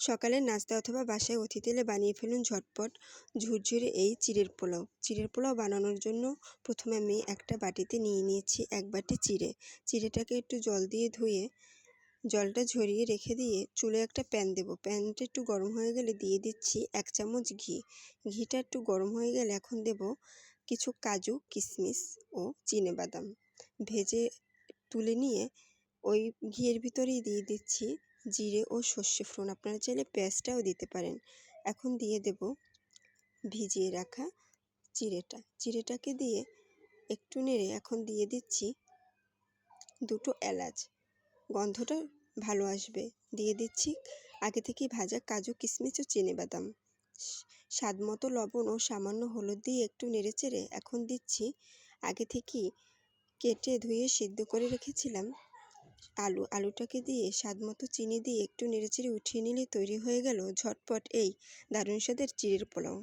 সকালের নাস্তা অথবা বাসায় অতিথি এলে বানিয়ে ফেলুন ঝটপট ঝুরঝুরে এই চিড়ের পোলাও। চিড়ের পোলাও বানানোর জন্য প্রথমে আমি একটা বাটিতে নিয়ে নিয়েছি 1 বাটি চিড়ে। চিড়েটাকে একটু জল দিয়ে ধুয়ে জলটা ঝরিয়ে রেখে দিয়ে চুলায় একটা প্যান দেব। প্যানটা একটু গরম হয়ে গেলে দিয়ে দিচ্ছি 1 চামচ ঘি। ঘিটা একটু গরম হয়ে গেলে এখন দেব কিছু কাজু, কিশমিশ ও চিনেবাদাম ভেজে তুলে নিয়ে ওই ঘিয়ের ভিতরেই দিয়ে দিচ্ছি জিরে ও সর্ষে ফোড়ন। আপনারা চাইলে পেঁয়াজটাও দিতে পারেন। এখন দিয়ে দেব ভিজিয়ে রাখা চিড়েটাকে দিয়ে একটু নেড়ে এখন দিয়ে দিচ্ছি 2টো এলাচ, গন্ধটা ভালো আসবে। দিয়ে দিচ্ছি আগে থেকেই ভাজা কাজু, কিশমিশ ও চিনেবাদাম। স্বাদ মতো লবণ ও সামান্য হলুদ দিয়ে একটু নেড়েচেড়ে এখন দিচ্ছি আগে থেকেই কেটে ধুয়ে সিদ্ধ করে রেখেছিলাম আলুটাকে দিয়ে স্বাদ মতো চিনি দিয়ে একটু নেড়েচেড়ে উঠিয়ে নিলে তৈরি হয়ে গেল ঝটপট এই দারুণ স্বাদের চিড়ের পোলাও।